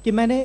کہ میں نے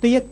تو یہ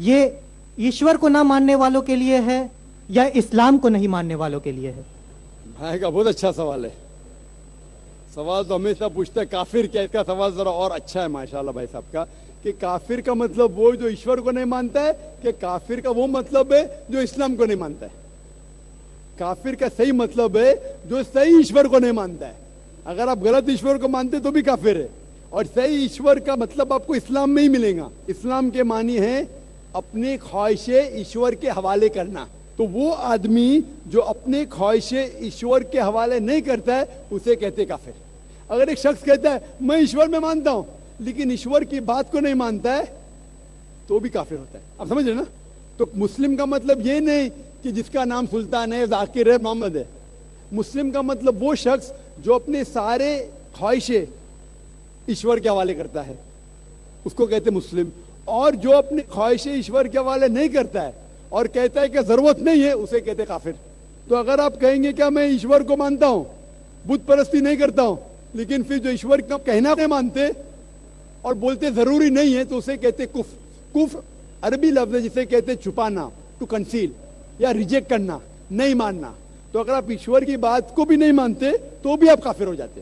یہ ایشور کو نہ ماننے والوں کے لیے ہے یا اسلام کو نہیں ماننے والوں کے لیے ہے؟ بھائی کا بہت اچھا سوال ہے. سوال تو ہمیشہ پوچھتا ہے کافر کیا. اس کا سوال ذرا اور اچھا ہے ماشاءاللہ بھائی صاحب کا, کہ کافر کا مطلب وہ جو ایشور کو نہیں مانتا ہے, کہ کافر کا وہ مطلب ہے جو اسلام کو نہیں مانتا ہے. کافر کا صحیح مطلب ہے جو صحیح ایشور کو نہیں مانتا ہے. اگر آپ غلط ایشور کو مانتے تو بھی کافر ہے, اور صحیح ایشور کا مطلب آپ کو اسلام میں ہی ملے گا. اسلام کے معنی ہے اپنی خواہشیں ایشور کے حوالے کرنا. تو وہ آدمی جو اپنے خواہشیں ایشور کے حوالے نہیں کرتا ہے اسے کہتے کافر. اگر ایک شخص کہتا ہے میں ایشور میں مانتا ہوں لیکن ایشور کی بات کو نہیں مانتا ہے تو بھی کافر ہوتا ہے. آپ سمجھ رہے نا؟ تو مسلم کا مطلب یہ نہیں کہ جس کا نام سلطان ہے, ذاکر ہے, محمد ہے. مسلم کا مطلب وہ شخص جو اپنے سارے خواہشیں ایشور کے حوالے کرتا ہے اس کو کہتے مسلم. اور جو اپنے خواہشیں ایشور کے حوالے نہیں کرتا ہے اور کہتا ہے کہ ضرورت نہیں ہے اسے کہتے کافر. تو اگر آپ کہیں گے کیا میں ایشور کو مانتا ہوں, بت پرستی نہیں کرتا ہوں, لیکن پھر جو ایشور کا کہنا نہیں مانتے اور بولتے ضروری نہیں ہے تو اسے کہتے کفر. کفر عربی لفظ ہے جسے کہتے چھپانا, ٹو کنسیل, یا ریجیکٹ کرنا, نہیں ماننا. تو اگر آپ ایشور کی بات کو بھی نہیں مانتے تو بھی آپ کافر ہو جاتے.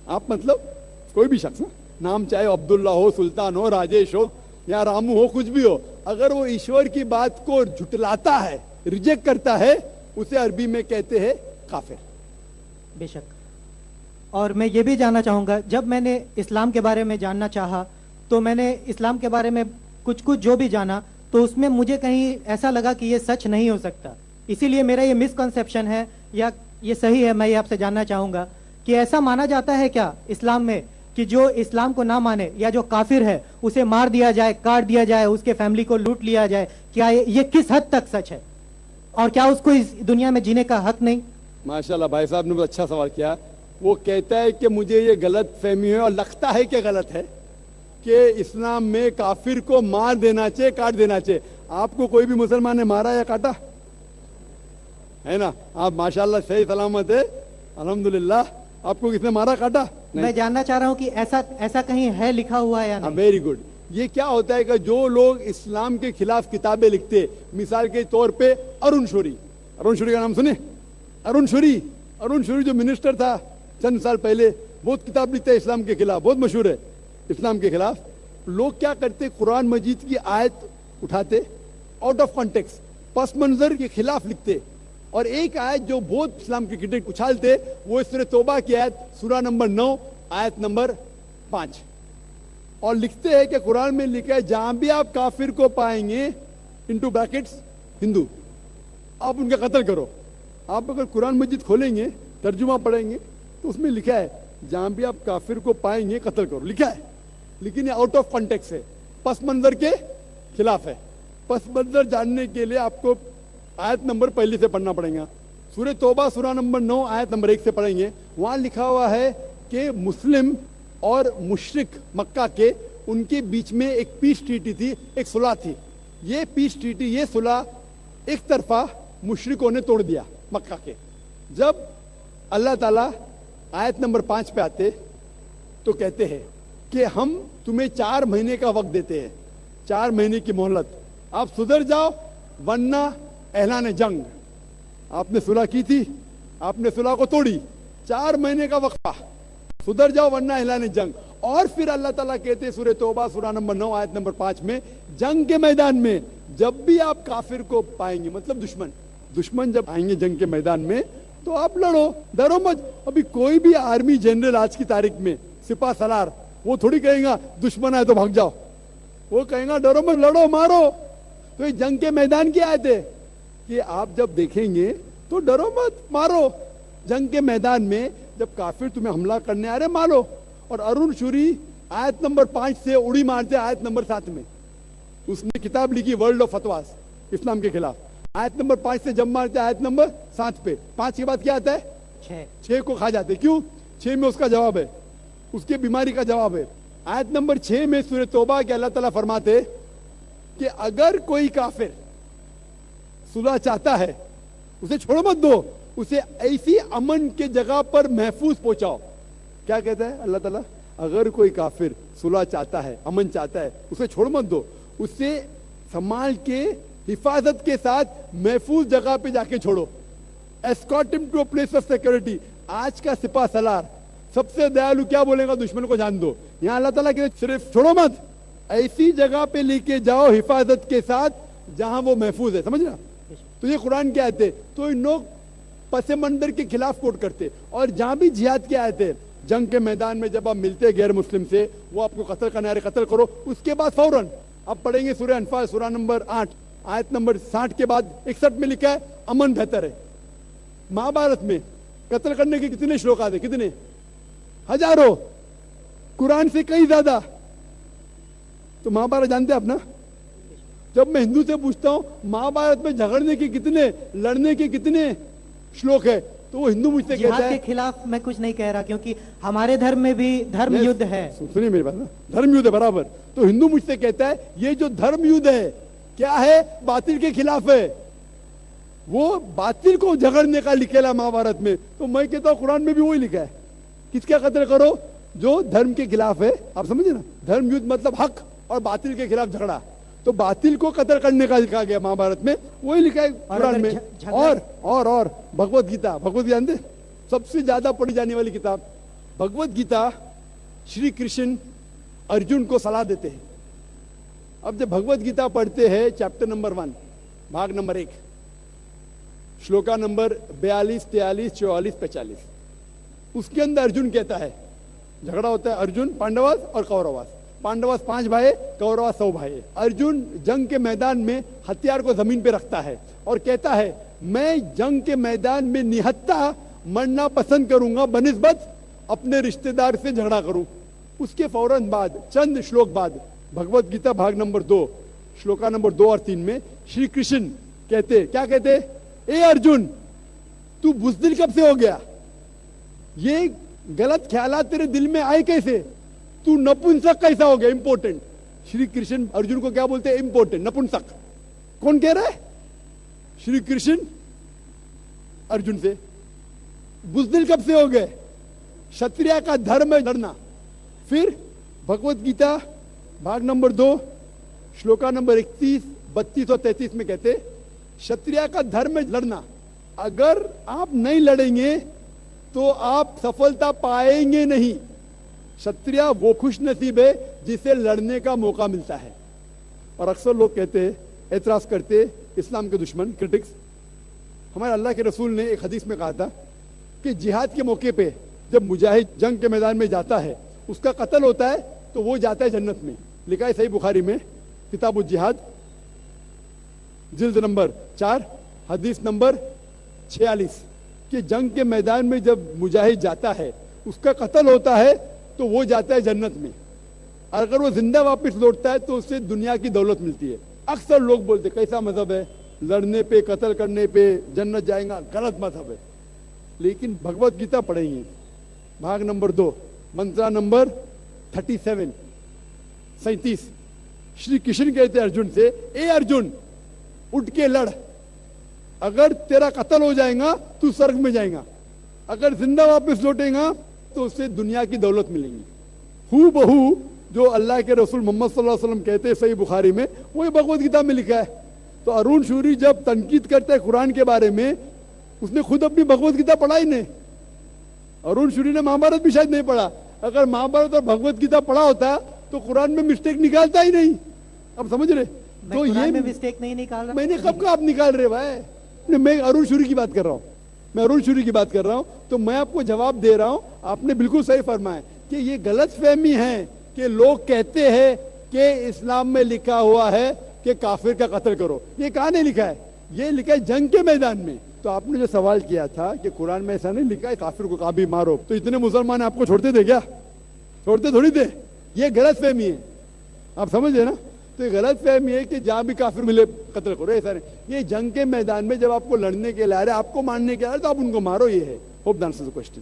آپ مطلب کوئی بھی شخص, نام چاہے عبداللہ ہو, سلطان ہو, راجیش ہو یا رامو ہو, کچھ بھی ہو, اگر وہ ایشور کی بات کو جھٹلاتا ہے, ریجیکٹ کرتا ہے, اسے عربی میں کہتے ہیں کافر. بے شک. اور میں یہ بھی جاننا چاہوں گا, جب میں نے اسلام کے بارے میں جاننا چاہا تو میں نے اسلام کے بارے میں کچھ جو بھی جانا تو اس میں مجھے کہیں ایسا لگا کہ یہ سچ نہیں ہو سکتا. اسی لیے میرا یہ مسکنسیپشن ہے یا یہ صحیح ہے, میں یہ آپ سے جاننا چاہوں گا کہ ایسا مانا جاتا ہے کیا اسلام میں کہ جو اسلام کو نہ مانے یا جو کافر ہے اسے مار دیا جائے, کاٹ دیا جائے, اس کے فیملی کو لوٹ لیا جائے؟ کیا یہ کس حد تک سچ ہے, اور کیا اس کو اس دنیا میں جینے کا حق نہیں؟ ماشاءاللہ بھائی صاحب نے بہت اچھا سوال کیا. وہ کہتا ہے کہ مجھے یہ غلط فہمی ہے اور لگتا ہے کہ غلط ہے کہ اسلام میں کافر کو مار دینا چاہیے, کاٹ دینا چاہیے. آپ کو کوئی بھی مسلمان نے مارا یا کاٹا ہے نا؟ آپ ماشاءاللہ صحیح سلامت ہے, الحمدللہ. آپ کو کس نے مارا, کاٹا؟ میں جاننا چاہ رہا ہوں کہ ایسا کہیں ہے لکھا ہوا ہے یا نہیں. Very good. یہ کیا ہوتا ہے کہ جو لوگ اسلام کے خلاف کتابیں لکھتے, مثال کے طور پہ ارون شوری کا نام سنے؟ ارون شوری جو منسٹر تھا چند سال پہلے, بہت کتاب لکھتا ہے اسلام کے خلاف, بہت مشہور ہے اسلام کے خلاف. لوگ کیا کرتے, قرآن مجید کی آیت اٹھاتے, آؤٹ آف کانٹیکس, پس منظر کے خلاف لکھتے, اور ایک آیت جو بہت اسلام کی کرٹک اچھالتے وہ سورہ توبہ کی آیت, سورہ نمبر 9 آیت نمبر 5, اور لکھتے ہیں کہ قرآن میں لکھا ہے جہاں بھی آپ کافر کو پائیں گے انٹو بریکٹس ہندو, آپ ان کا قتل کرو. آپ اگر قرآن مجید کھولیں گے, ترجمہ پڑھیں گے تو اس میں لکھا ہے جہاں بھی آپ کافر کو پائیں گے قتل کرو, لکھا ہے. لیکن یہ آؤٹ آف کانٹیکس ہے, پس منظر کے خلاف ہے. پس منظر جاننے کے لیے آپ کو آیت نمبر پہلے سے پڑھنا پڑے گا. سورہ توبہ سورہ نمبر 9 آیت نمبر 1 سے پڑھیں گے. وہاں لکھا ہوا ہے کہ مسلم اور مشرک مکہ کے, ان کے بیچ میں ایک پیس ٹریٹی تھی, ایک صلح تھی. یہ پیس ٹریٹی, یہ صلح ایک طرفہ مشرکوں نے توڑ دیا مکہ کے. جب اللہ تعالیٰ آیت نمبر 5 پہ آتے تو کہتے ہیں کہ ہم تمہیں 4 مہینے کا وقت دیتے ہیں, 4 مہینے کی مہلت, آپ سدھر جاؤ ورنہ اعلان جنگ. آپ نے صلح کی تھی, آپ نے صلح کو توڑی, 4 مہینے کا وقفہ, سدھر جاؤ ورنہ اعلان جنگ. اور پھر اللہ تعالیٰ کہتے سورہ توبہ سورہ نمبر 9 آیت نمبر 5 میں, جنگ کے میدان میں جب بھی آپ کافر کو پائیں گے, مطلب دشمن جب آئیں گے جنگ کے میدان میں تو آپ لڑو, ڈرو مت. ابھی کوئی بھی آرمی جنرل آج کی تاریخ میں, سپاہ سالار, وہ تھوڑی کہیں گا دشمن آئے تو بھاگ جاؤ, وہ کہیں گا ڈرو مت, لڑو, مارو. تو یہ جنگ کے میدان کی آیت ہے کہ آپ جب دیکھیں گے تو ڈرو مت, مارو. جنگ کے میدان میں جب کافر تمہیں حملہ کرنے آ رہے, مارو. اور ارون شوری آیت نمبر 5 سے اڑی مارتے آیت نمبر 7 میں. اس نے کتاب لکھی ورلڈ آف فتواز اسلام کے خلاف. آیت نمبر 5 سے جب مارتے آیت نمبر 7 پہ, 5 کے بعد کیا آتا ہے؟ 6 کو کھا جاتے. کیوں؟ 6 میں اس کا جواب ہے, اس کی بیماری کا جواب ہے. آیت نمبر 6 میں سورہ توبہ کے اللہ تعالیٰ فرماتے کہ اگر کوئی کافر صلح چاہتا ہے اسے چھوڑ مت دو, اسے ایسی امن کے جگہ پر محفوظ پہنچاؤ. کیا کہتا ہے اللہ تعالیٰ؟ اگر کوئی کافر صلح چاہتا ہے, امن چاہتا ہے, اسے چھوڑ مت دو, اسے سنبھال کے حفاظت کے ساتھ محفوظ جگہ پہ جا کے چھوڑو. escort him to a place of security. آج کا سپاہ سالار سب سے دیالو کیا بولے گا, دشمن کو جان دو. یہاں اللہ تعالیٰ کے صرف چھوڑو مت, ایسی جگہ پہ لے کے جاؤ حفاظت کے ساتھ جہاں وہ محفوظ ہے. سمجھنا, تو یہ قرآن کی آیت ہے. تو ان لوگ پس منظر کے خلاف کوٹ کرتے, اور جہاں بھی جہاد کی آیت ہے, جنگ کے میدان میں جب آپ ملتے غیر مسلم سے, وہ آپ کو قتل کرنا ہے, قتل کرو. اس کے بعد فوراً آپ پڑھیں گے سورہ انفال سورہ نمبر 8 آیت نمبر 60 کے بعد 61 میں لکھا ہے امن بہتر ہے. مہابھارت میں قتل کرنے کے کتنے شلوکات ہیں, کتنے, ہزاروں, قرآن سے کئی زیادہ. تو مہابھارت جانتے ہیں آپ نا. جب میں ہندو سے پوچھتا ہوں مہابھارت میں جھگڑنے کے کتنے, لڑنے کے کتنے شلوک ہے, تو وہ ہندو مجھ سے کہتا جہاد ہے, کے خلاف میں کچھ نہیں کہہ رہا, کیونکہ ہمارے دھرم میں بھی دھرم یدھ ہے. سنیے میری بات نا, دھرم یدھ ہے برابر. تو ہندو مجھ سے کہتا ہے یہ جو دھرم یدھ ہے کیا ہے, باطل کے خلاف ہے, وہ باطل کو جھگڑنے کا لکھا مہابھارت میں. تو میں کہتا ہوں قرآن میں بھی وہی لکھا ہے, کس کا قتل کرو, جو دھرم کے خلاف ہے. آپ سمجھے نا, دھرم یدھ مطلب حق اور باطل کے خلاف جھگڑا. تو باطل کو قتل کرنے کا لکھا گیا مہابھارت میں, وہی لکھا ہے قرآن میں. اور بھگوت گیتا, بھگوت گیتا جانتے, سب سے زیادہ پڑھی جانے والی کتاب بھگوت گیتا. شری کرشن ارجن کو صلاح دیتے ہیں. اب جب بھگوت گیتا پڑھتے ہیں چیپٹر نمبر 1 بھاگ نمبر 1 شلوکا نمبر 42 43 44 45, اس کے اندر ارجن کہتا ہے, جھگڑا ہوتا ہے ارجن پانڈواس اور کورواس. پانڈواس 5 بھائی, کورواس 100 بھائی. ارجن جنگ کے میدان میں ہتھیار کو زمین پہ رکھتا ہے اور کہتا ہے میں جنگ کے میدان میں نہتا مرنا پسند کروں گا بنسبت اپنے رشتہ دار سے جھگڑا کروں. اس کے فوراً بعد چند شلوک بعد بھگوت گیتا بھاگ نمبر 2 شلوکا نمبر 2 اور 3 میں شری کرشن کہتے, کیا کہتے, اے ارجن تو بزدل کب سے ہو گیا, یہ غلط خیالات تیرے دل میں آئے کیسے, تو نپنسک کیسا ہو گیا. امپورٹنٹ, شری کرشن ارجن کو کیا بولتے ہیں, امپورٹنٹ, نپنسک. کون کہہ رہا ہے, شری کرشن ارجن سے. بزدل کب سے ہو گئے, شتریا کا دھرم ہے لڑنا. پھر بھگوت گیتا بھاگ نمبر 2 شلوکا نمبر 31 32 اور 33 میں کہتے شتریا کا دھرم ہے لڑنا. اگر آپ نہیں لڑیں گے تو آپ سفلتا پائیں گے نہیں. شتریا وہ خوش نصیب ہے جسے لڑنے کا موقع ملتا ہے. اور اکثر لوگ کہتے, اعتراض کرتے, اسلام کے دشمن کرٹکس, ہمارے اللہ کے رسول نے ایک حدیث میں کہا تھا کہ جہاد کے موقع پہ جب مجاہد جنگ کے میدان میں جاتا ہے, اس کا قتل ہوتا ہے تو وہ جاتا ہے جنت میں. لکھا ہے صحیح بخاری میں کتاب الجہاد جلد نمبر 4 حدیث نمبر 46 کہ جنگ کے میدان میں جب مجاہد جاتا ہے, اس کا قتل ہوتا ہے تو وہ جاتا ہے جنت میں. اگر وہ زندہ واپس لوٹتا ہے تو اس سے دنیا کی دولت ملتی ہے. اکثر لوگ بولتے کیسا مذہب ہے, لڑنے پہ قتل کرنے پہ جنت جائیں گا, غلط مذہب ہے. لیکن بھگوت گیتا پڑھیں گے بھاگ نمبر 2 منترا نمبر 37 37 شری کرشن کہتے ارجن سے, اے ارجن اٹھ کے لڑ, اگر تیرا قتل ہو جائے گا تو سرگ میں جائے گا, اگر زندہ واپس لوٹے گا تو اس سے دنیا کی دولت ملے گی. ہو بہو جو اللہ کے رسول محمد صلی اللہ علیہ وسلم کہتے ہیں صحیح بخاری میں, وہی بھگوت گیتا میں لکھا ہے. تو ارون شوری جب تنقید کرتا ہے قرآن کے بارے میں, اس نے خود اپنی بھگوت گیتا پڑھا ہی نہیں. ارون شوری نے مہابھارت بھی شاید نہیں پڑھا. اگر مہابھارت اور بھگوت گیتا پڑھا ہوتا تو قرآن میں مسٹیک نکالتا ہی نہیں. اب سمجھ رہے, تو یہ مسٹیک نہیں نکال رہا, میں نے کب کا آپ نکال رہے بھائی, میں ارون شوری کی بات کر رہا ہوں, میں ارون شوری کی بات کر رہا ہوں. تو میں آپ کو جواب دے رہا ہوں, آپ نے بالکل صحیح فرمایا کہ یہ غلط فہمی ہے کہ لوگ کہتے ہیں کہ اسلام میں لکھا ہوا ہے کہ کافر کا قتل کرو. یہ کہاں نہیں لکھا ہے, یہ لکھا ہے جنگ کے میدان میں. تو آپ نے جو سوال کیا تھا کہ قرآن میں ایسا نہیں لکھا ہے کافر کو کبھی مارو, تو اتنے مسلمان آپ کو چھوڑتے تھے کیا, چھوڑتے تھوڑی تھے. یہ غلط فہمی ہے, آپ سمجھے نا. تو یہ غلط فہمی ہے کہ جہاں بھی کافر ملے قتل کرو, ایسا نہیں. یہ جنگ کے میدان میں جب آپ کو لڑنے کے لیے آ رہے, آپ کو مارنے کے لیے آ رہے, تو آپ ان کو مارو. یہ ہے. Hope the answer the question.